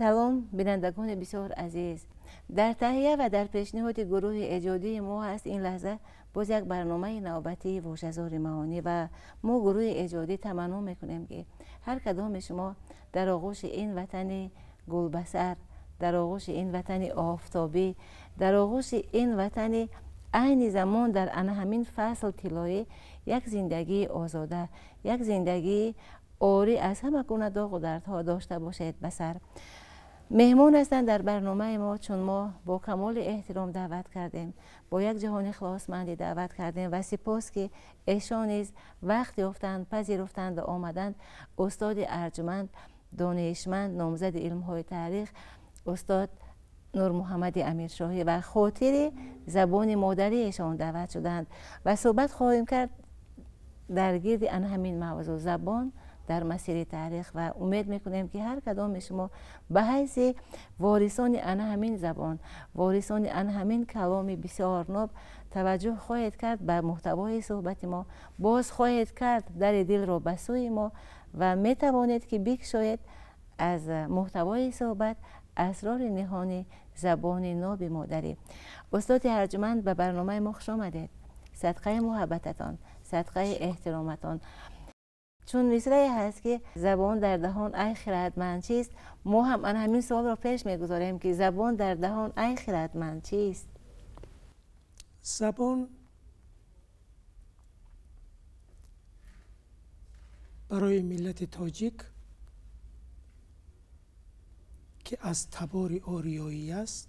سلام بینندگان بسیار عزیز، در تهیه و در پیشنهاد گروه ایجادی ما هست این لحظه باز یک برنامه نوبتی واژه‌زار معانی و ما گروه ایجادی تمنا میکنیم که هر کدام شما در آغوش این وطن گلبسر، در آغوش این وطن آفتابی، در آغوش این وطن عین زمان در همین فصل طلایی یک زندگی آزاده، یک زندگی آری از همه گونه داغ و دردها داشته باشید بسر. مهمان هستند در برنامه ما، چون ما با کمال احترام دعوت کردیم، با یک جهان اخلاصمندی دعوت کردیم و سپاس که ایشان نیز وقت یافتند، پذیرفتند و آمدند. استاد ارجمند، دانشمند، نامزد علم‌های تاریخ، استاد نور محمد امیرشاهی و خاطر زبان مادری ایشان دعوت شدند و صحبت خواهیم کرد در گرد همین موضوع، زبان در مسیر تاریخ، و امید میکنیم که هر کدام شما به حیث وارثان همین زبان، وارثان همین کلام بسیار ناب توجه خواهید کرد به محتوای صحبت ما، باز خواهید کرد در دل را به سوی ما و میتوانید که بکشاید از محتوای صحبت اسرار نهان زبان ناب مادری. استاد ارجمند به برنامه ما خوش آمدید. صدقه محبتتان، صدقه احترامتان. چون مصرعی هست که زبان در دهان ای خردمند چیست، ما هم همین سوال را پیش میگذاریم که زبان در دهان ای خردمند چیست؟ زبان برای ملت تاجیک که از تبار آریایی است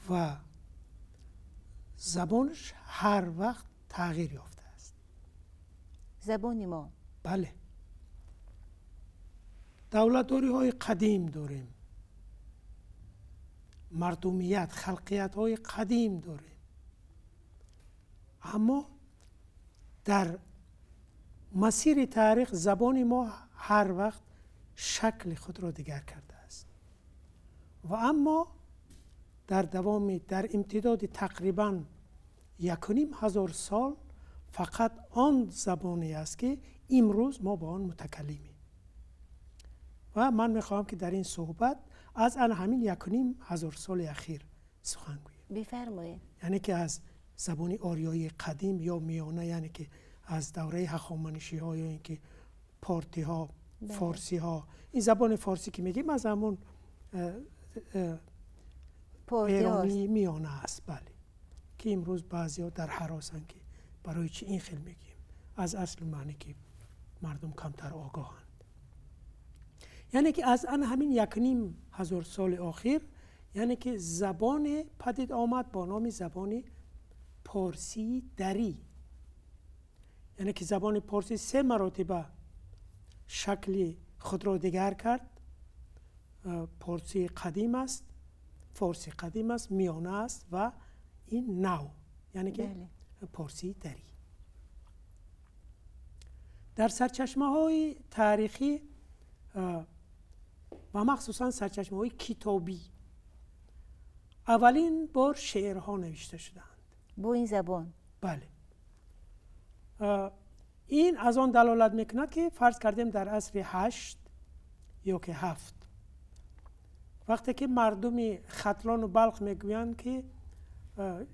و زبانش هر وقت تغییر یافته است. زبان ما؟ بله. دولتداری های قدیم داریم، مردمیت، خلقیت های قدیم داریم، اما در مسیر تاریخ زبان ما هر وقت شکل خود را دیگر کرده است و اما در امتداد تقریباً 1500 سال فقط آن زبانی است که امروز ما با آن متکلمیم و من میخواهم که در این صحبت از همین 1500 سال اخیر سخن گویم. بفرمایید. یعنی که از زبان آریایی قدیم یا میانه، یعنی که از دوره هخامنشی ها یا اینکه پارتی ها، فارسی ها. این زبان فارسی که میگیم از همون ایرانی میانه است، بله، که امروز بعضی ها در حراسن که برای چی این خیلی میگیم، از اصل معنی که مردم کمتر آگاهند. یعنی که از همین 1500 سال اخیر، یعنی که زبان پدید آمد با نام زبان پارسی دری. یعنی که زبان پارسی 3 مراتبه شکل خود را دیگر کرد. پارسی قدیم است، فارسی قدیم است، میانه است و این نو، یعنی که پارسی دری. در سرچشمه های تاریخی و مخصوصا سرچشمه های کتابی اولین بار شعرها نوشته شدند با این زبان. بله. این از آن دلالت میکند که فرض کردیم در عصر 8 یا که 7 وقتی که مردم ختلان و بلخ میگویند که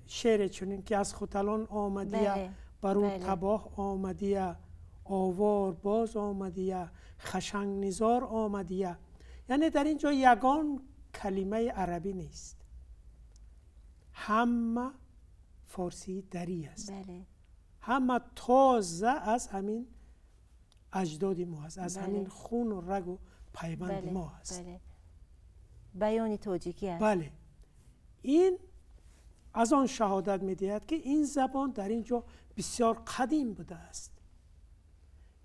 شعر چنین که از ختلان آمدیه برو تباه آمدیه، آوار باز آمدیه، خشنگ نزار آمدیه، یعنی در اینجا یگان کلمه عربی نیست، همه فارسی دری است. بله. همه تازه از همین اجداد ما است، از همین خون و رگ و پیوند ما است. بله. بیان تاجیکی است. بله. این از آن شهادت می‌دهد که این زبان در اینجا بسیار قدیم بوده است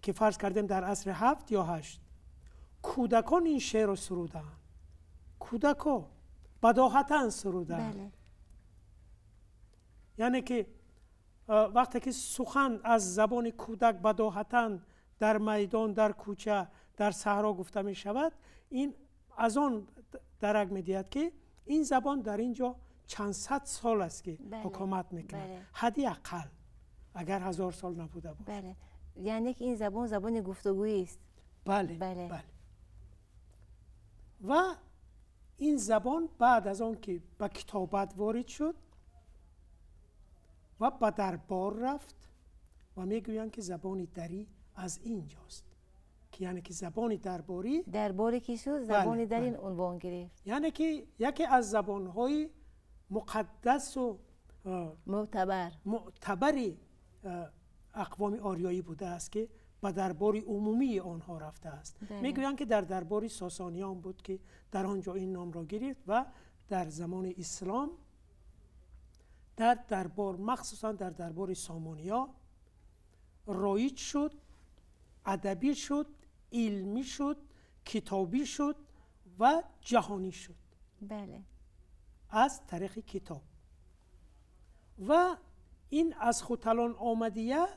که فرض کردیم در عصر 7 یا 8 کودکان این شعر رو سرودند. کودکان بداهتاً سرودند. بله. یعنی که وقتی که سخن از زبان کودک بداهتاً در میدان، در کوچه، در صحرا گفته می شود، این از آن درک می دهد که این زبان در اینجا چند صد سال است که حکومت میکنه. حدی اقل اگر 1000 سال نبوده باشه. بله. یعنی که این زبان گفتگویی است. بله. بله. و این زبان بعد از آن که به کتابت وارد شد و به دربار رفت و میگویند که زبان دری از اینجاست، که یعنی که زبان درباری که شد زبان در این عنوان گرفت، یعنی که یکی از زبانهای مقدس و معتبر اقوام آریایی بوده است که به دربار عمومی آنها رفته است. میگویند که در دربار ساسانیان بود که در آنجا این نام را گرفت و در زمان اسلام در دربار، مخصوصا در دربار سامانیا رایج شد، ادبی شد، علمی شد، کتابی شد و جهانی شد. بله. از طریق کتاب. و این از خوتلان آمدیه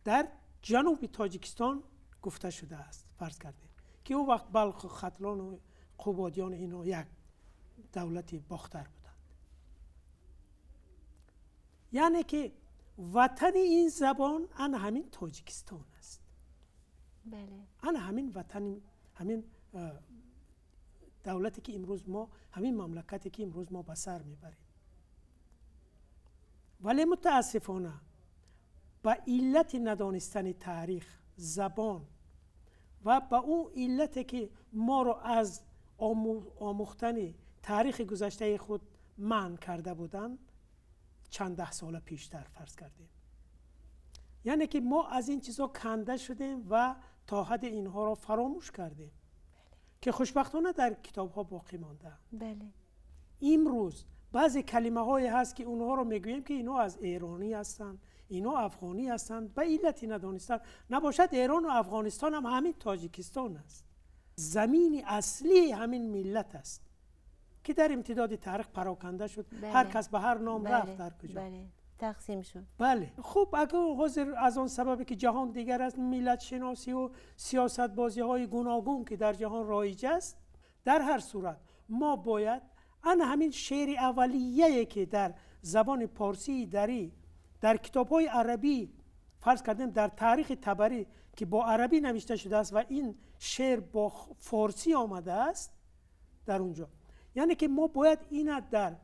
در جنوب تاجیکستان گفته شده است. فرض کردیم که اون وقت بلخ و ختلان و قبادیان اینا یک دولت باختر بودند. یعنی که وطن این زبان ان همین تاجیکستان است. بله. ان همین وطن، همین دولتی که امروز ما، همین مملکتی که امروز ما به سر میبریم. ولی متاسفانه با علت ندانستن تاریخ، زبان و با اون علتی که ما رو از آموختن تاریخ گذشته خود منع کرده بودن چند ده سال پیشتر فرض کردیم. یعنی که ما از این چیزا کنده شدیم و تا حد اینها را فراموش کردیم. که خوشبختانه در کتاب ها باقی مانده. بله. امروز بعضی کلمه هایی هست که اونها رو میگوییم که اینا از ایرانی هستند، اینا افغانی هستند، به علتی ندانستن. نباشد ایران و افغانستان هم همین تاجیکستان است. زمین اصلی همین ملت است که در امتداد تاریخ پراکنده شد. بله. هر کس به هر نام رفت در کجا. بله. تقسیم شد. بله. خب اگر حاضر از آن سببی که جهان دیگر است، ملت شناسی و سیاست بازی های گوناگون که در جهان رایج است، در هر صورت ما باید همین شعر اولیه‌ای که در زبان پارسی در کتاب‌های عربی فرض کردیم، در تاریخ طبری که با عربی نوشته شده است و این شعر با فارسی آمده است در اونجا، یعنی که ما باید این در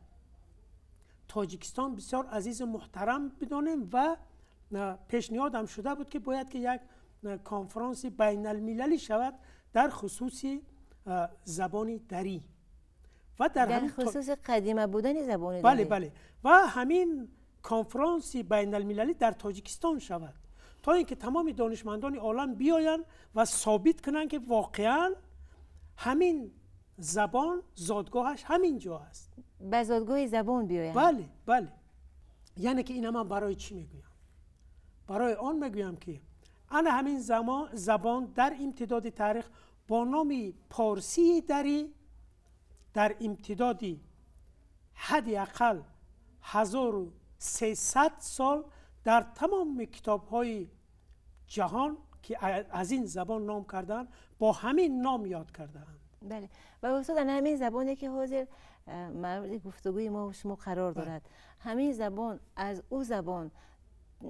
تاجیکستان بسیار عزیز و محترم بدانیم و پیشنهادم شده بود که باید که یک کنفرانس بین المللی شود در خصوص زبان دری و در خصوص قدیمه بودن زبان دری. بله بله. و همین کنفرانس بین المللی در تاجیکستان شود تا اینکه تمام دانشمندان عالم بیاین و ثابت کنن که واقعا همین زبان زادگاهش همین جا است. به زادگاه زبان بیاین. بله بله. یعنی که این من برای چی میگویم؟ برای آن میگویم که همین زبان در امتداد تاریخ با نام پارسی دری در امتدادی حداقل 1300 سال در تمام کتاب‌های جهان که از این زبان نام کردن با همین نام یاد کردن. بله. و استاد همین زبانی که حاضر مورد گفتگوی ما و شما قرار دارد، همین زبان از او زبان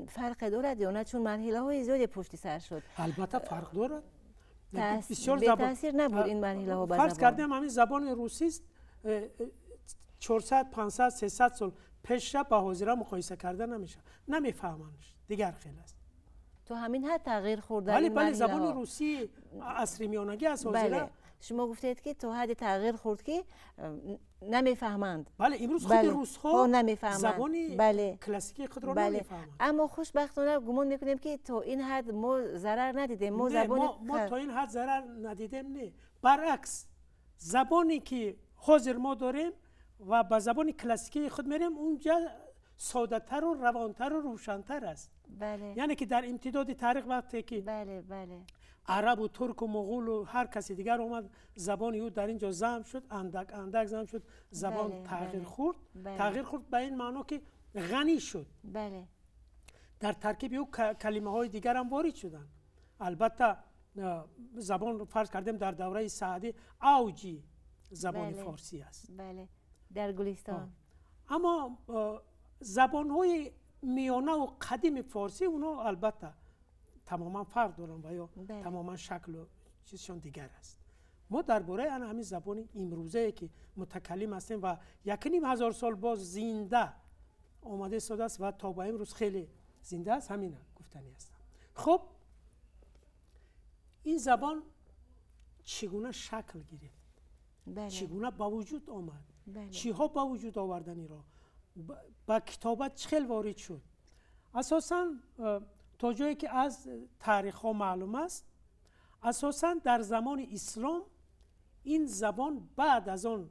فرق دارد یا نه؟ چون مرحله های زیادی پشت سر شد. البته فرق دارد. بسیار به تاثیر نبود این مرحله ها. فرض کردیم همین زبان روسی است 400 500 300 سال پیش با حاضرا مقایسه کردن نمیشه، نمیفهمنش، دیگر خیلی است. تو همین حد تغییر خورده. بله زبان روسی عصری میانگی است حاضرا. بله. شما گفتید که تو حد تغییر خورد که نمیفهمند. بله امروز خود روس‌ها نمیفهمند زبان کلاسیکی خود را نمیفهمند. اما خوشبختانه گمان میکنیم که تو این حد ما ضرر ندیدیم. ما تا این حد ضرر ندیدیم. نه، برعکس زبانی که حاضر ما داریم و با زبان کلاسیکی خود میریم اونجا ساده‌تر و روانتر و روشن‌تر است. بله. یعنی که در امتداد تاریخ وقتی که بله عرب و ترک و مغول و هر کسی دیگر اومد زبان او در اینجا ضم شد، اندک ضم شد، زبان تغییر خورد. تغییر خورد به این معنا که غنی شد. بله. در ترکیب او کلمه های دیگر هم وارد شدن. البته زبان فرض کردیم در دوره سعدی اوجی زبان فارسی است. بله. در گلستان. اما زبان های میانه و قدیم فارسی اونا البته تماما فرق دارن و یا تماما شکل و چیزشون دیگر است. ما درباره همین زبان امروزه که متکلم هستیم و 1,500 سال باز زنده آماده شده است و تا به امروز خیلی زنده است، همین گفتنی است. خب این زبان چگونه شکل گرفت؟ بله. چگونه با وجود آمد؟ بله. چیها با وجود آوردنی را با کتابت چخیل وارد شد؟ اساساً تا جایی که از تاریخ ها معلوم است، اساساً در زمان اسلام این زبان بعد از آن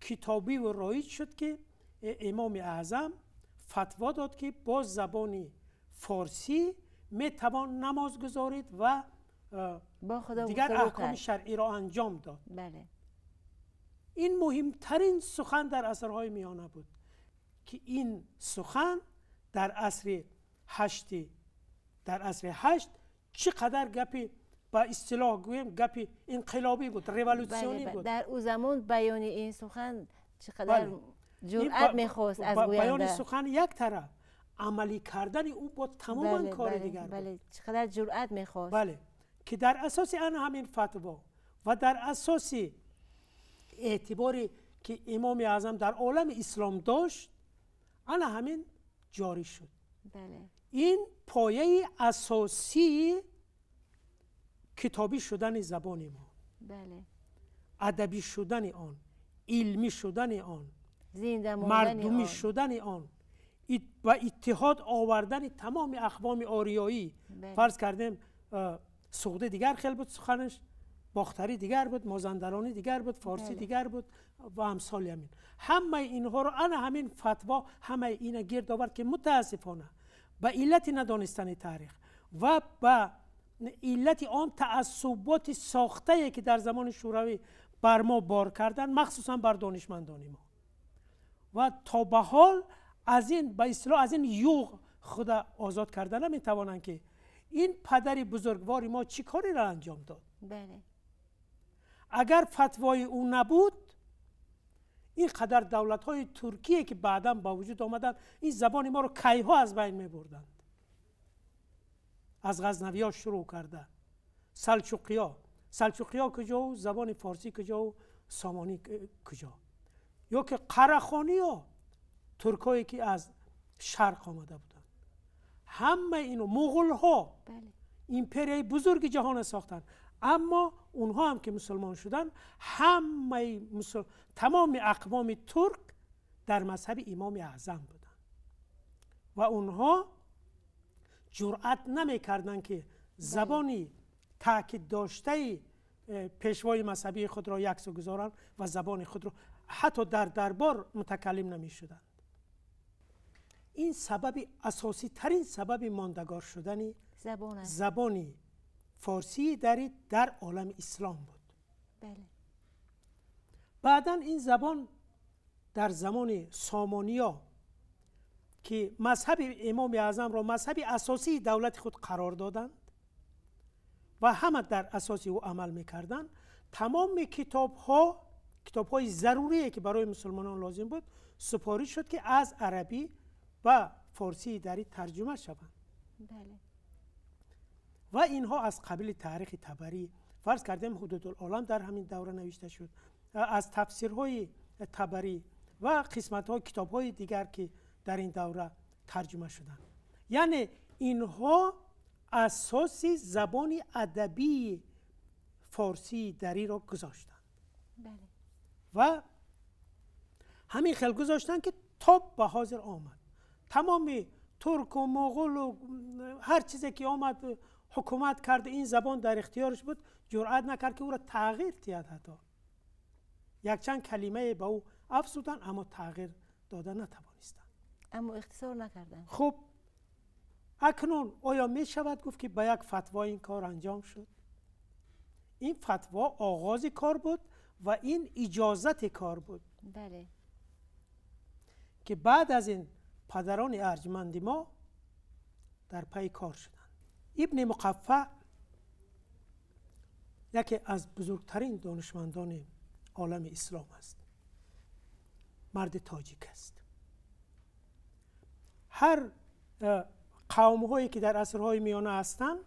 کتابی و رایج شد که امام اعظم فتوا داد که با زبان فارسی میتوان نماز گذارید و دیگر احکام شرعی را انجام داد. بله. این مهمترین سخن در عصرهای میانه بود که این سخن در عصر هشت چقدر گپی با اصطلاح گویم گپی انقلابی بود، رولوسیونی بود. در او زمان بیان این سخن چقدر جرأت میخواست از گوینده. بیان سخن یک طرف، عملی کردن او با تماما کار دیگر بود. بله، چقدر جرأت میخواست. بله، که در اساس همین فتوا و در اساس اعتباری که امام اعظم در عالم اسلام داشت، همین جاری شد. بله. این پایه اساسی کتابی شدن زبان ما. بله. ادبی شدن آن، علمی شدن آن، زنده مردمی شدن آن و اتحاد آوردن تمام اقوام آریایی. بله. فرض کردیم سغده دیگر خیلی بود سخنش، باختری دیگر بود، مازندرانی دیگر بود، فارسی بله. دیگر بود و امثال همین. همه اینها رو همین فتوا همه اینا گرد آورد که متاسفانه به علت ندانستن تاریخ و به علت آن تعصبات ساخته که در زمان شوروی بر ما بار کردن، مخصوصا بر دانشمندان ما، و تا به حال از این به اصطلاح از این یوغ خود آزاد کردن نمیتوانند که این پدر بزرگوار ما چی کاری را انجام داد. بله. اگر فتوای او نبود، این قدر دولت‌های ترکیه که بعداً با وجود آمدن این زبان ما رو کیها از بین می‌بردند. از غزنوی‌ها شروع کرده، سلجوقی‌ها کجا و زبان فارسی کجا و سامانی کجا، یا که قره‌خانی‌ها، ترکایی که از شرق آمده بودند، همه اینو مغول‌ها، بله. ایمپریای بزرگ جهان ساختن، اما اونها هم که مسلمان شدن، تمام اقوام ترک در مذهب امام اعظم بودن و اونها جرأت نمی‌کردند که زبانی تاکید داشته پیشوای مذهبی خود را یکسو گذارند و زبان خود را حتی در دربار متکلم نمی‌شدند. این سبب اساسی ترین سبب ماندگار شدن زبانی فارسی در عالم اسلام بود. بله. بعداً این زبان در زمان سامانیا که مذهب امام اعظم را مذهب اساسی دولت خود قرار دادند و همه در اساس او عمل میکردند، تمام کتاب‌های ضروری که برای مسلمانان لازم بود سپارش شد که از عربی و فارسی در ترجمه شوند. بله. و اینها از قبیل تاریخ طبری، فرض کردیم حدود العالم در همین دوره نوشته شد، از تفسیرهای طبری و قسمت‌های کتاب‌های دیگر که در این دوره ترجمه شدند. یعنی اینها اساسی زبان ادبی فارسی دری را گذاشتند. بله. و همین خیلی گذاشتند که تا به حاضر آمد. تمام ترک و مغول و هر چیزی که آمد حکومت کرد، این زبان در اختیارش بود، جرأت نکرد که او را تغییر دهد. حتی یک چند کلمه به او افزودن اما تغییر دادن نتوانستند، اما اختصار نکردند. خب اکنون آیا می شود گفت که با یک فتوا این کار انجام شد؟ این فتوا آغاز کار بود و این اجازت کار بود. بله. که بعد از این پدران ارجمند ما در پی کار شدند. ابن مقفع یکی از بزرگترین دانشمندان عالم اسلام است. مرد تاجیک است. هر قوم هایی که در عصرهای میانه هستند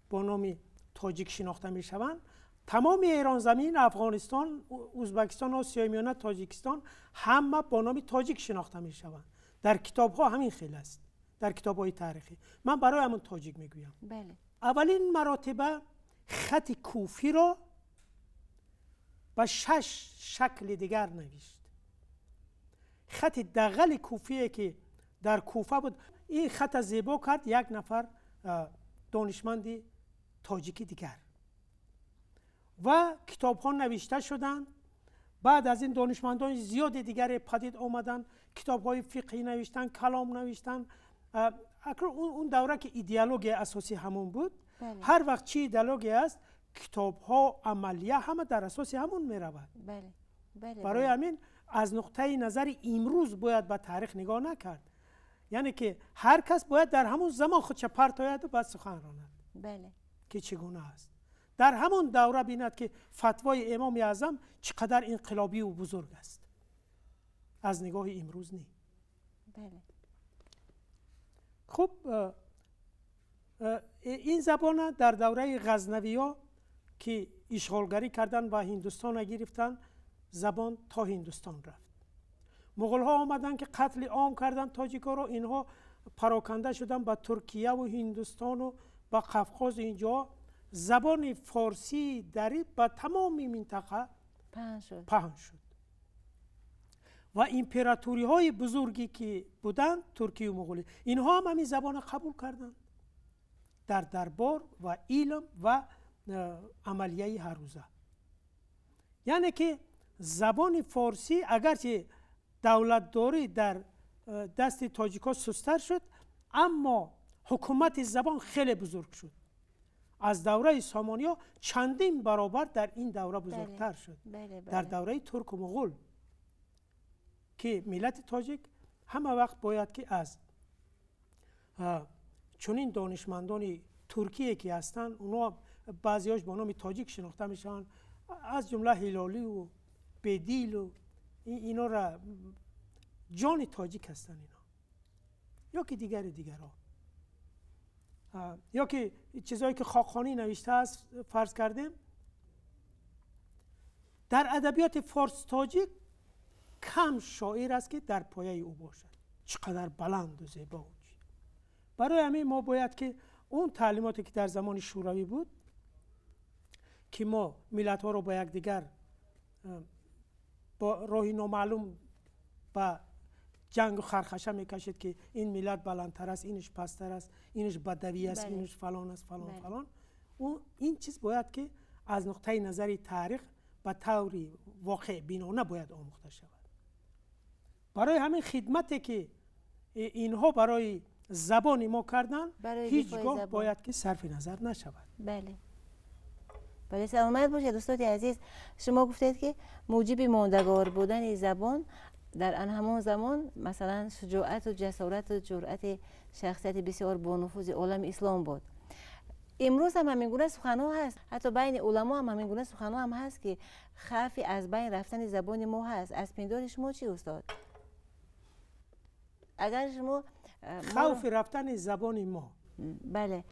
با نام تاجیک شناخته می شوند، تمام ایران زمین، افغانستان، ازبکستان، آسیای میانه، تاجیکستان همه با نام تاجیک شناخته می شوند. در کتاب ها همین خیلی است، در کتاب های تاریخی. من برای همون تاجیک میگویم. بله. اولین مراتبه خط کوفی را با 6 شکل دیگر نوشت. خط دغل کوفی که در کوفه بود، این خط زیبا کرد یک نفر دانشمند تاجیکی دیگر و کتاب ها نوشته شدند. بعد از این دانشمندان زیاد دیگر پدید آمدند، کتاب های فقهی نوشتن، کلام نوشتن. اون دوره که ایدئولوژی اساسی همون بود. بله. هر وقت چی ایدئولوژی است، کتاب ها، عملیه همه در اساس همون می رود. بله. بله. برای همین از نقطه نظر امروز باید به تاریخ نگاه نکرد. یعنی که هر کس باید در همون زمان خودش پرتاید و بعد سخن راند. بله. که چگونه است. در همون دوره بیند که فتوای امام اعظم چقدر انقلابی و بزرگ است. از نگاه امروز نی. بله. خب این زبان در دوره غزنوی‌ها که اشغالگری کردن و هندوستان گرفتن، زبان تا هندوستان رفت. مغول ها آمدن که قتل عام کردن تاجیکا رو، اینها پراکنده شدن به ترکیه و هندوستان و به قفقاز. اینجا زبان فارسی در به تمام منطقه پهن شد و امپراتوری های بزرگی که بودن، ترکیه و مغولی، اینها هم همین زبان قبول کردند در دربار و علم و عملیه هر روزه. یعنی که زبان فارسی اگرچه دولتداری در دست تاجیکا سستر شد، اما حکومت زبان خیلی بزرگ شد. از دوره سامانیا چندین برابر در این دوره بزرگتر شد. بله. در دوره ترک و مغول که ملت تاجیک همه وقت باید که از چنین دانشمندان ترکیه که هستن، اونا بعضیاش با نام تاجیک شناخته میشن، از جمله هلالی و بدیل و اینا را جان تاجیک هستن اینا، یا که دیگر ها، یا که چیزایی که خاقانی نوشته است. فرض کردیم در ادبیات فارس تاجیک کم شاعر است که در پایه او باشد، چقدر بلند و زیبا و چی. برای همین ما باید که اون تعلیماتی که در زمان شوروی بود که ما ملت ها رو با یک دیگر با راهی نامعلوم و جنگ و خرخشه میکشید که این ملت بلندتر است، اینش پستر است، اینش بدوی است، بله. اینش فلان است، فلان بله. فلان. این چیز باید که از نقطه نظری تاریخ به طوری واقع بینانه باید آموخته شود. برای همین خدمتی که اینها برای زبان ما کردن هیچگاه باید که صرف نظر نشود. بله. بله، سلامت باشید استاد عزیز. شما گفتید که موجب ماندگار بودن زبان در همون زمان مثلا شجاعت و جسارت و جرأت شخصیت بسیار بانفوذ عالم اسلام بود. امروز هم همین گونه سخن‌ها هست، حتی بین علما هم همین گونه سخن‌ها هم هست که خوف از بین رفتن زبان ما هست. از پندار شما چی استاد؟ اگر شما خوف رفتن زبان ما، بله،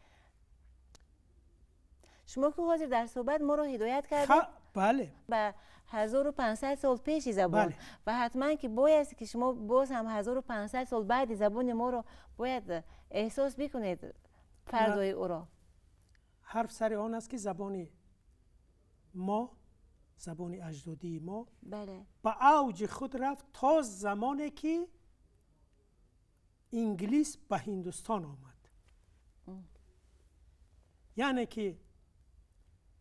شما که حاضر در صحبت ما رو هدایت کردید بله، به 1500 سال پیش زبان. بله. و حتما که باید که شما باز هم 1500 سال بعد زبان ما رو باید احساس بکنید فردای او را. حرف سر آن است که زبان ما، زبان اجدادی ما، بله، به اوج خود رفت تا زمانی که انگلیس به هندوستان آمد. یعنی که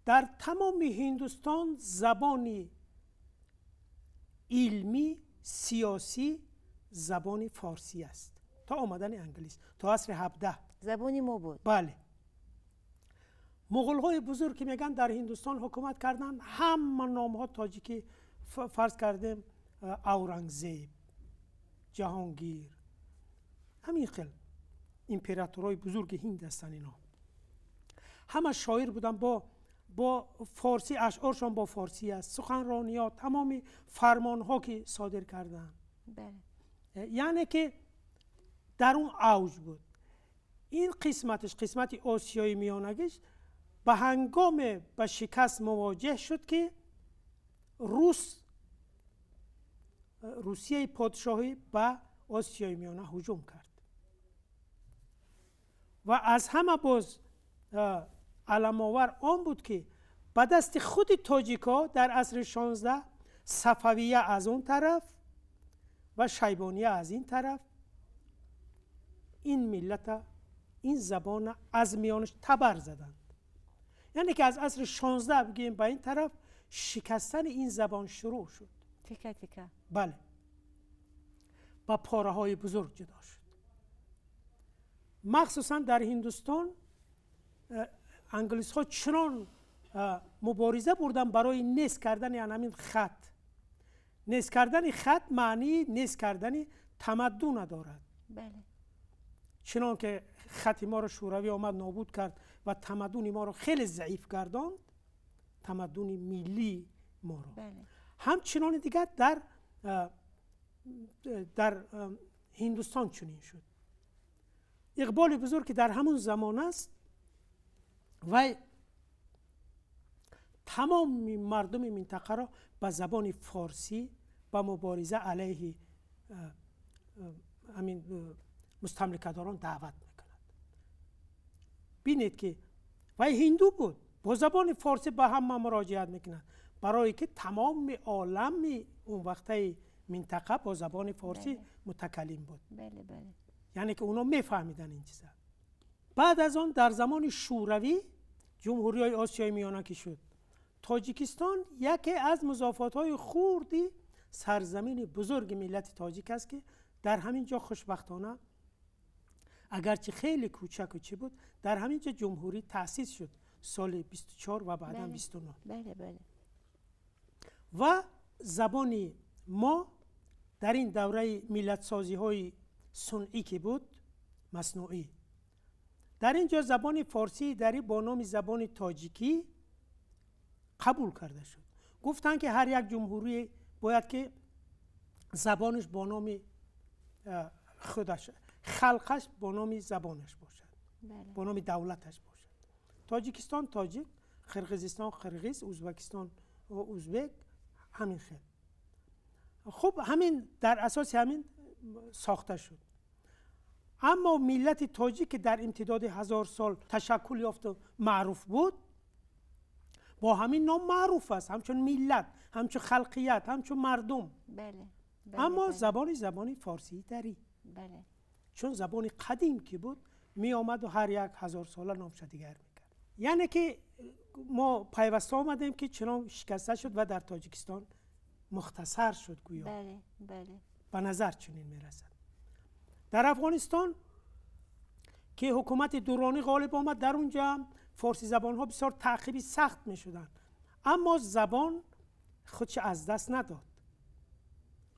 در تمام هندوستان زبان علمی سیاسی زبان فارسی است تا آمدن انگلیس، تا عصر 17 زبانی ما بود. بله. مغول های بزرگ که میگن در هندوستان حکومت کردن، همه نام ها تاجیکی. فرض کردیم اورنگزیب، جهانگیر، همین خیل امپراتورای بزرگ هند هستن. اینا همه شاعر بودن، با فارسی، اشعارشان با فارسی است، سخنرانیات، تمامی فرمان ها که صادر کردن. بله. یعنی که در اون اوج بود. این قسمت آسیای میانگیش به هنگام به شکست مواجه شد که روسیه پادشاهی به آسیای میانه هجوم کرد و از همه باز علم‌آور آن بود که به دست خود تاجیک‌ها در عصر 16 صفویه از اون طرف و شیبانیه از این طرف این ملت این زبان از میانش تبر زدند. یعنی که از عصر 16 بگیم به این طرف شکستن این زبان شروع شد. تیکه تیکه. بله. با پاره های بزرگ جدا شد. مخصوصا در هندوستان انگلیس ها چنان مبارزه بردن برای نیست کردن همین خط. نیست کردن خط معنی نیست کردن تمدن دارد. بله. چنان که خط ما رو شوروی آمد نابود کرد و تمدن ما رو خیلی ضعیف گرداند، تمدن ملی ما رو. بله. همچنان دیگر در هندوستان چنین شد. اقبال بزرگ که در همون زمان است و تمام مردم منطقه را به زبان فارسی با مبارزه علیه همین مستملکه‌داران دعوت میکند. بینید که و هندو بود با زبان فارسی به هم مراجعت میکند برای که تمام عالم اون وقته منطقه با زبان فارسی بله. متکلم بود. بله بله. یعنی که اونا میفهمیدن این چیزا. بعد از آن در زمان شوروی جمهوری آسیای میانه که شد، تاجیکستان یکی از مضافات‌های خوردی سرزمین بزرگ ملت تاجیک است که در همین جا خوشبختانه اگرچه خیلی کوچک و چی بود در همین جا جمهوری تأسیس شد سال 24 و بعدا 29. بله بله. و زبان ما در این دوره ملت سازی های صنعی که بود مصنوعی، در اینجا زبان فارسی در با نام زبان تاجیکی قبول کرده شد. گفتن که هر یک جمهوری باید که زبانش با نام خودش، خلقش با نام زبانش باشد. بله. با نام دولتش باشد. تاجیکستان تاجیک، قرقیزستان قرقیز، ازبکستان ازبک، همین خیلی. خب همین در اساس همین ساخته شد. اما ملت تاجیک که در امتداد 1000 سال تشکل یافت و معروف بود با همین نام معروف است، همچون ملت، همچون خلقیت، همچون مردم. بله. اما بله. زبانی فارسی داری. بله. چون زبان قدیم که بود می آمد و هر 1000 ساله نامش دیگر میکرد. یعنی که ما پیوسته آمدیم که چنان شکسته شد و در تاجیکستان مختصر شد گویا. بله بله. به نظر چنین میرسد. در افغانستان که حکومت دورانی غالب آمد در اونجا فارسی زبان ها بسیار تعقیبی سخت می شدن، اما زبان خودش از دست نداد.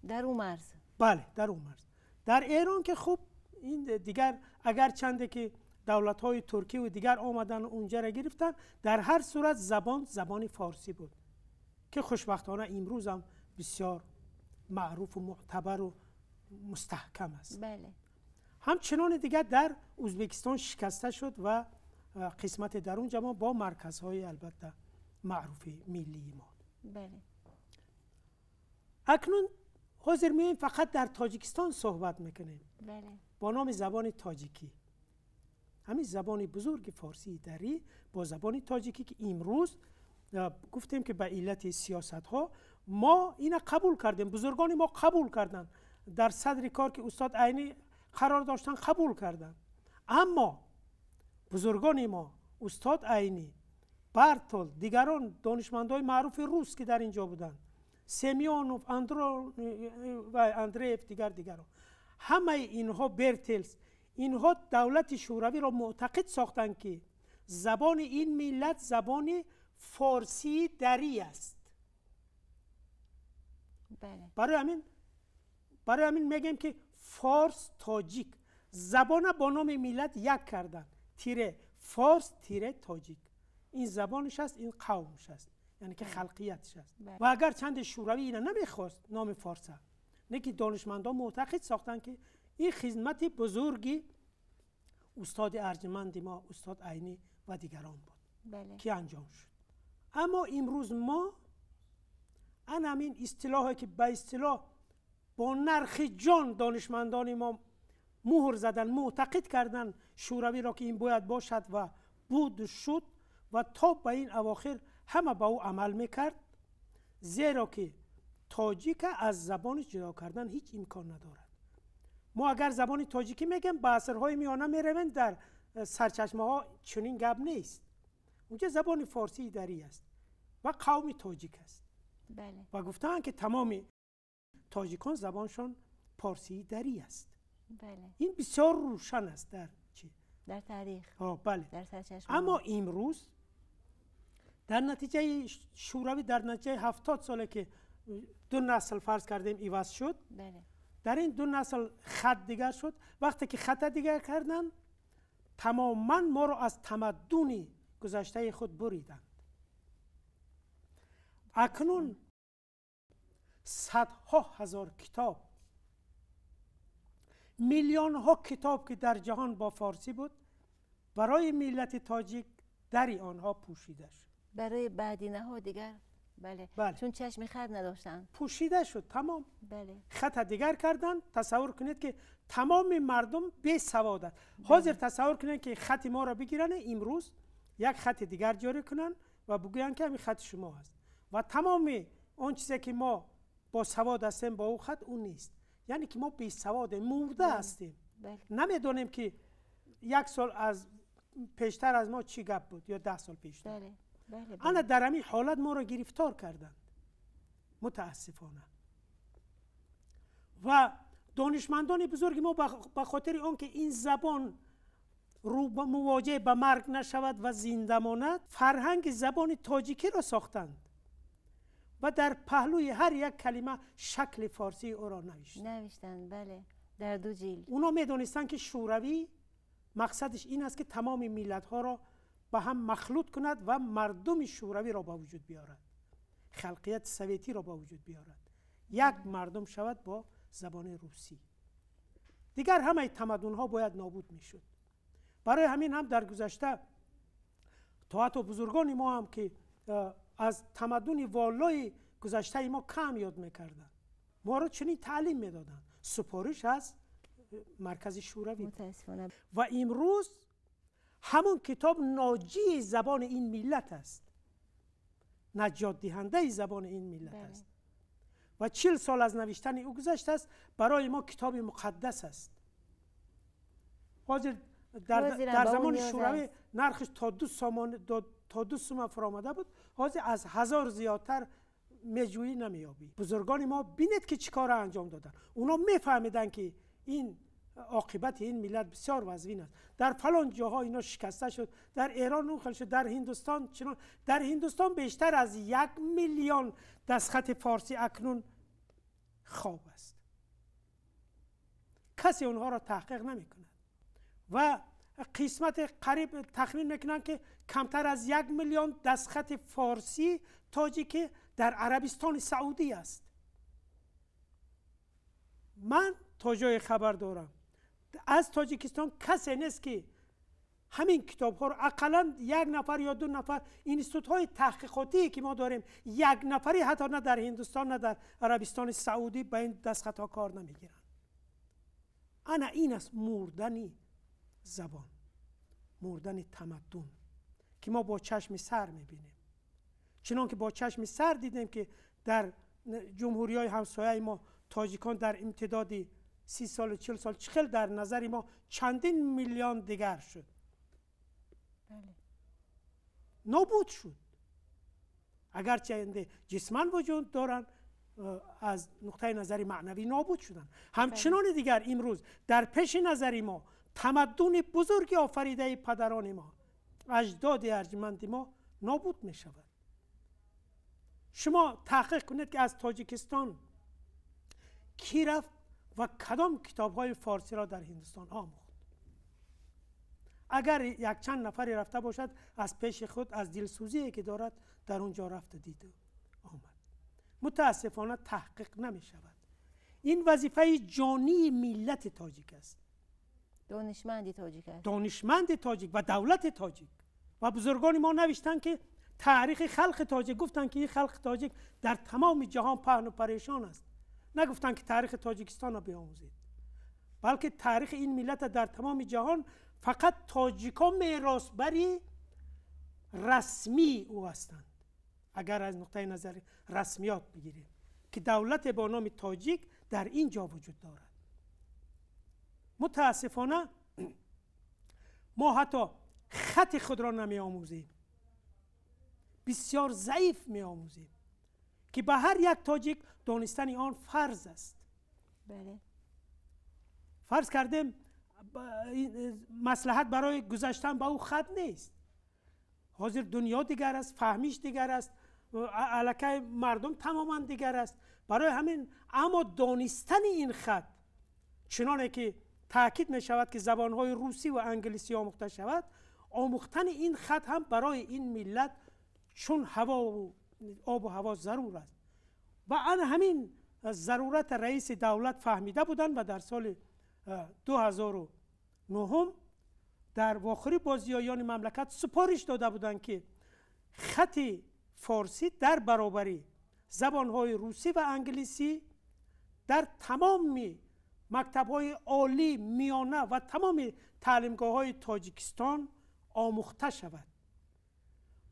در اون مرز. بله در اون مرز. در ایران که خب این دیگر اگر چنده که دولت های ترکی و دیگر آمدن اونجا را گرفتن، در هر صورت زبان فارسی بود که خوشبختانه امروز هم بسیار معروف و معتبر و مستحکم است. بله. همچنان دیگر در ازبکستان شکسته شد و قسمت در اونجا ما با مرکزهای البته معروف ملی ما. بله. اکنون حاضر میایم فقط در تاجیکستان صحبت میکنیم. بله. با نام زبان تاجیکی. همین زبان بزرگ فارسی دری با زبان تاجیکی که امروز گفتیم که به علت سیاست ها ما اینا قبول کردیم، بزرگان ما قبول کردن، در صدر کار که استاد عینی قرار داشتن قبول کردن. اما بزرگان ما استاد عینی، برتول، دیگران دانشمندای معروف روس که در اینجا بودن، سمیونوف، و اندریف، دیگران، همه اینها برتلس، اینها دولت شوروی را معتقد ساختند که زبان این ملت زبان فارسی دری است. بله. برای همین میگیم که فارس تاجیک زبان با نام ملت یک کردن، تیره فارس تیره تاجیک. این زبانش است، این قومش است، یعنی که خلقیتش است. و اگر چند شوروی اینا نمیخواست نام فارس، نه که دانشمندان معتقد ساختن که این خدمت بزرگی استاد ارجمند ما استاد عینی و دیگران بود. بله. که انجام شد. اما امروز ما همین اصطلاحی که به اصطلاح با نرخ جان دانشمندان ما مهر زدن، معتقد کردن شوروی را که این باید باشد و بود شد و تا به این اواخر همه به او عمل میکرد، زیرا که تاجیک از زبان جدا کردن هیچ امکان ندارد. ما اگر زبان تاجیکی میگیم به عصرهای میانه میروند، در سرچشمه ها چنین گپ نیست. اونجا زبان فارسی دری است و قوم تاجیک است. بله. و گفتن که تمام تاجیکان زبانشان پارسی دری است. بله. این بسیار روشن است در چی؟ در تاریخ. بله. در سرچشمه. اما امروز در نتیجه شوروی، در نتیجه 70 ساله که دو نسل فرض کردیم عوض شد، بله. در این دو نسل خط دیگر شد. وقتی که خط دیگر کردن، تماما ما رو از تمدن گذشته خود بریدند. اکنون صدها هزار کتاب، میلیون ها کتاب که در جهان با فارسی بود، برای ملت تاجیک دری آنها پوشیده شد. برای بعدینه ها دیگر بله. چون چشم خط نداشتن پوشیده شد. تمام. بله. خط دیگر کردن. تصور کنید که تمام مردم بی سوادند. حاضر تصور کنید که خط ما را بگیرن امروز، یک خط دیگر جاری کنن و بگوین که همین خط شما است و تمام اون چیزی که ما با سواد هستیم با او خط اون نیست. یعنی که ما بی سواد مرده هستیم. نمیدونیم که یک سال از پیشتر از ما چی گپ بود یا 10 سال پیشتر. انا در همین حالت ما را گرفتار کردند متاسفانه. و دانشمندان بزرگ ما به خاطر اون که این زبان رو مواجه به مرگ نشود و زنده ماند، فرهنگ زبان تاجیکی را ساختند و در پهلوی هر یک کلمه شکل فارسی او را نوشتند. بله. در 2 جلد. اونا میدونستند که شوروی مقصدش این است که تمام ملت ها را با هم مخلوط کند و مردم شوروی را با وجود بیارد، خلقیت سویتی را با وجود بیارد، یک مردم شود با زبان روسی. دیگر همه تمدن ها باید نابود می شد. برای همین هم در گذشته تا حتی بزرگان ما هم که از تمدن والای گذشته ما کم یاد میکردن، ما را چنین تعلیم میدادن، سپارش از مرکز شوروی. متاسفانه. و امروز همون کتاب ناجی زبان این ملت است، نجات دهنده زبان این ملت است و 40 سال از نوشتن او گذشته است. برای ما کتاب مقدس است. حاضر در زمان شوروی نرخش تا 2 سوم فرامده بود، حاضر از 1000 زیادتر میجویی نمیابی. بزرگان ما بینید که چی کار انجام دادن. اونا میفهمیدن که این عاقبت این ملت بسیار وزوین است. در فلان جاها اینا شکسته شد، در ایران نقل شد، در هندوستان چنان. در هندوستان بیشتر از 1 میلیون دستخط فارسی اکنون خواب است. کسی اونها را تحقیق نمی کند و قسمت قریب تخمین میکنن که کمتر از 1 میلیون دستخط فارسی تاجیکی در عربستان سعودی است. من تا جای خبر دارم از تاجیکستان کسی نیست که همین کتاب ها رو اقلا 1 نفر یا 2 نفر، اینستیتوت های تحقیقاتی که ما داریم 1 نفری حتی نه در هندوستان نه در عربستان سعودی به این دستخط ها کار نمیگیرن. انا این است مردن زبان، مردن تمدن که ما با چشم سر میبینیم. چنان که با چشم سر دیدیم که در جمهوری های همسایه ما تاجیکان در امتداد 30 سال 40 سال چخل در نظر ما چندین میلیون دیگر شد. بله. نابود شد. اگرچه جسماً وجود دارن، از نقطه نظر معنوی نابود شدن. همچنان دیگر امروز در پیش نظر ما تمدن بزرگی آفریده پدران ما، اجداد ارجمند ما نابود می شود. شما تحقیق کنید که از تاجیکستان کی رفت و کدام کتاب های فارسی را در هندوستان آموخت. اگر یک چند نفری رفته باشد از پیش خود از دلسوزی که دارد در اونجا رفته دیده آمد. متاسفانه تحقیق نمی شود. این وظیفه جانی ملت تاجیک است. دانشمند تاجیک است. دانشمند تاجیک و دولت تاجیک. و بزرگان ما نوشتن که تاریخ خلق تاجیک، گفتن که این خلق تاجیک در تمام جهان پهن و پریشان است. نگفتن که تاریخ تاجیکستان را بیاموزید، بلکه تاریخ این ملت در تمام جهان. فقط تاجیکان میراثبری رسمی او هستند. اگر از نقطه نظر رسمیات بگیریم که دولت با نام تاجیک در اینجا وجود دارد. متاسفانه ما حتی خط خود را نمی آموزیم، بسیار ضعیف می آموزیم که به هر یک تاجیک دانستن آن فرض است. بله. فرض کردیم مصلحت برای گذشتن به او خط نیست. حاضر دنیا دیگر است، فهمیش دیگر است، علاقه مردم تماما دیگر است. برای همین اما دانستن این خط، چنانه که تاکید می شود که زبانهای روسی و انگلیسی آموخته شود، آموختن این خط هم برای این ملت چون هوا و آب و هوا ضرور است. و همین ضرورت رئیس دولت فهمیده بودند و در سال 2009 در واخری بازیایان مملکت سپارش داده بودند که خط فارسی در برابری زبانهای روسی و انگلیسی در تمام مکتب‌های عالی، میانه و تمام تعلیمگاه‌های تاجیکستان آموخته شود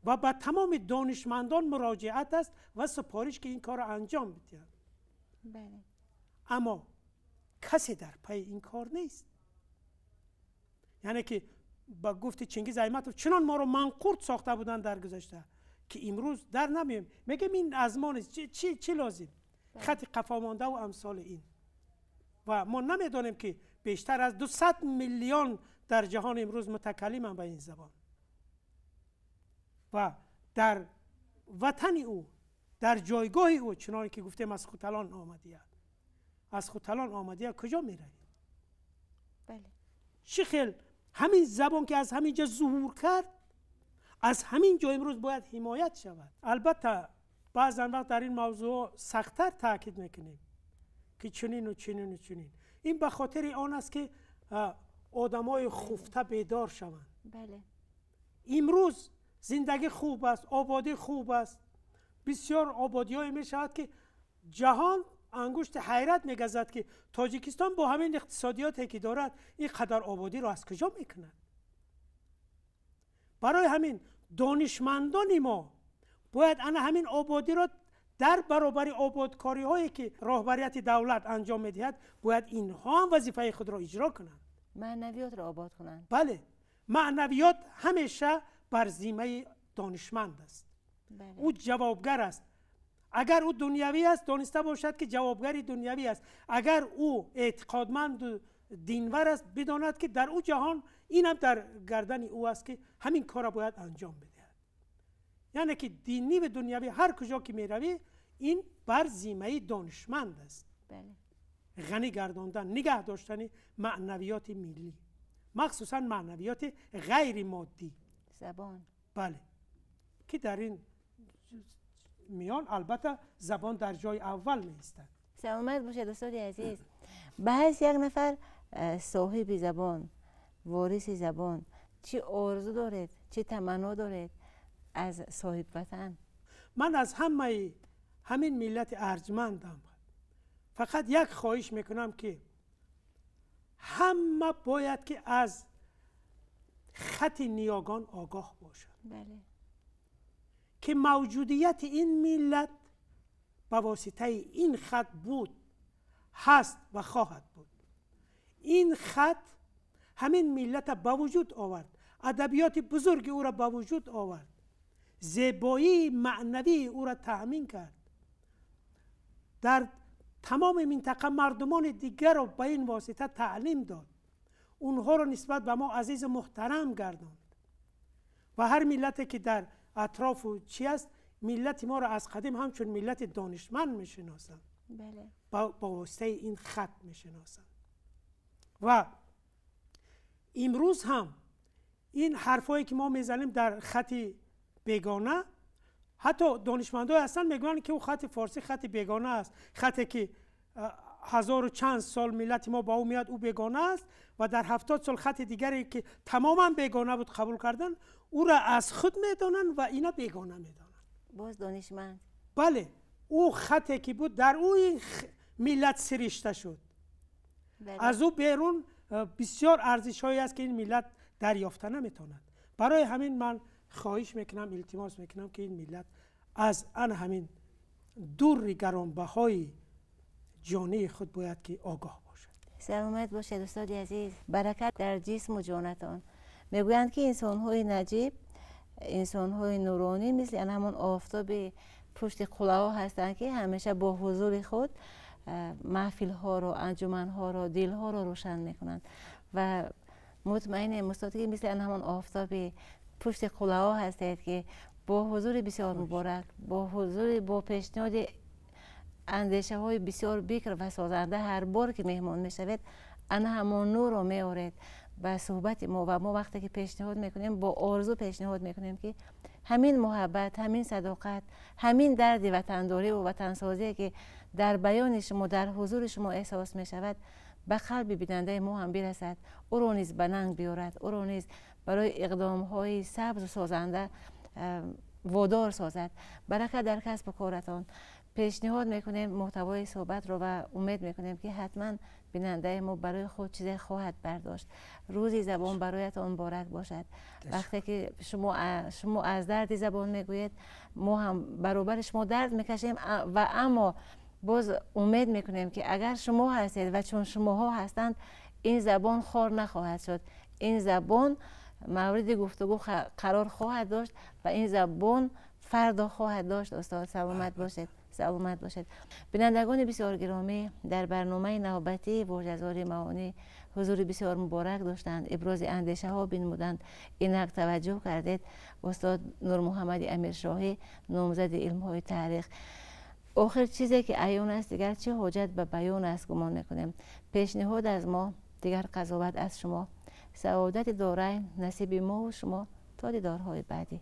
و به تمام دانشمندان مراجعت است و سپارش که این کار را انجام بدهند. بله. اما کسی در پی این کار نیست. یعنی که با گفت چنگیز ایمتوف چنان ما رو منقورت ساخته بودن در گذشته که امروز در نمیم. میگم این ازمان است، چی لازم؟ خط قفا مانده و امثال این. و ما نمیدانیم که بیشتر از 200 میلیون در جهان امروز متکلمند به این زبان و در وطن او، در جایگاه او، چنانکه که گفتیم از خوتلان آمدیه. از خوتلان آمدیه کجا می روید؟ بله. چه خیل همین زبان که از همین جا ظهور کرد، از همین جا امروز باید حمایت شود. البته بعضا وقت در این موضوع سخت‌تر تاکید میکنیم که چنین و چنین و چنین. این به خاطر آن است که آدمای خفته بیدار شوند. بله. امروز زندگی خوب است، آبادی خوب است، بسیار آبادی‌های می شود که جهان انگشت حیرت می‌گذارد که تاجیکستان با همین اقتصادیاتی که دارد این قدر آبادی را از کجا میکند. برای همین دانشمندان ما باید همین آبادی را در برابر آبادکاری هایی که راهبریت دولت انجام میدهد، باید اینها هم وظیفه خود را اجرا کنند. معنویات را آباد کنند. بله، معنویات همیشه بر ذمه دانشمند است. بله. او جوابگر است. اگر او دنیوی است دانسته باشد که جوابگری دنیوی است. اگر او اعتقادمند و دینور است بداند که در او جهان اینم در گردن او است که همین کار را باید انجام بدهد. یعنی که دینی و دنیوی هر کجا که می روی این بر ذمه دانشمند است. بله. غنی گرداندن، نگه داشتن معنویات ملی، مخصوصا معنویات غیر مادی، زبان. بله، که در این میان البته زبان در جای اول نیستند. سلامت باشید استاد عزیز. بعض یک نفر صاحب زبان، وارث زبان، چه آرزو دارید، چه تمنا دارید از صاحب وطن؟ من از همین ملت ارجمندم. فقط یک خواهش میکنم که همه باید که از خط نیاگان آگاه باشند. بله. که موجودیت این ملت به واسطه این خط بود، هست و خواهد بود. این خط همین ملت به وجود آورد، ادبیات بزرگ او را به وجود آورد، زیبایی معنوی او را تأمین کرد، در تمام منطقه مردمان دیگر را به این واسطه تعلیم داد، اونها را نسبت به ما عزیز محترم گرداند و هر ملتی که در اطراف و چی است، ملت ما را از قدیم همچون ملت دانشمند میشناسند. بله. با واسطه این خط میشناسند. و امروز هم این حرفایی که ما میزنیم در خط بیگانه، حتی دانشمندان هستن میگن که او خط فارسی خط بیگانه است، خطی که هزار و چند سال ملت ما با او میاد، او بیگانه است و در 70 سال خط دیگری که تماما بیگانه بود قبول کردن، او را از خود میدانن و اینا بیگانه میدانن. باز دانشمند. بله، او خطی که بود در او ملت سرشته شد. بله. از او بیرون بسیار ارزش هایی است که این ملت دریافته نمیتواند. برای همین من خواهش میکنم، التماس میکنم که این ملت از همین دور گرانبهای جانی خود باید که آگاه باشد. سلامت باشید استاد عزیز. برکت در جسم و جانتان. میگویند که انسان‌های نجیب، انسان‌های نورانی مثل همون آفتاب پشت قلعه هستند که همیشه با حضور خود محفل ها رو، انجمن ها رو، دل ها رو روشن میکنند و مطمئنم استاد که مثل همون آفتاب پشت قلعه هستید که با حضور بسیار مبارک، با حضور، با پیشنهاد اندیشه های بسیار بکر و سازنده هر بار که مهمان میشوید همون نور رو میارید به صحبت ما و ما وقتی که پیشنهاد میکنیم با آرزو پیشنهاد میکنیم که همین محبت، همین صداقت، همین درد وطنداری و وطنسازی که در بیان شما، در حضور شما احساس میشود به قلب بیننده ما هم برسد، او رو نیز به ننگ بیارد، او رو نیز برای اقدام های سبز و سازنده وادار سازد. برکت در کسب و کارتان. پیشنهاد میکنیم محتوای صحبت رو و امید میکنیم که حتما بیننده ما برای خود چیزی خواهد برداشت. روزی زبان برایتان مبارک باشد. وقتی که شما از درد زبان میگویید ما هم برابر شما درد میکشیم و اما باز امید میکنیم که اگر شما هستید و چون شماها هستند این زبان خار نخواهد شد، این زبان مورد گفتگو قرار خواهد داشت و این زبان فردا خواهد داشت. استاد سلامت باشید. سلامت باشید. بینندگان بسیار گرامی، در برنامه نوبتی واژه‌زاری معانی حضور بسیار مبارک داشتند، ابراز اندیشه ها بنمودند، اینک توجه کردید. استاد نور محمد امیرشاهی، نامزد علم های تاریخ. آخر چیزی که عیان است دیگر چه حاجت به بیان است گمان میکنیم. پیشنهاد از ما دیگر قضاوت از شما. سعادت دارین نصیب ما و شما تا دیدارهای بعدی.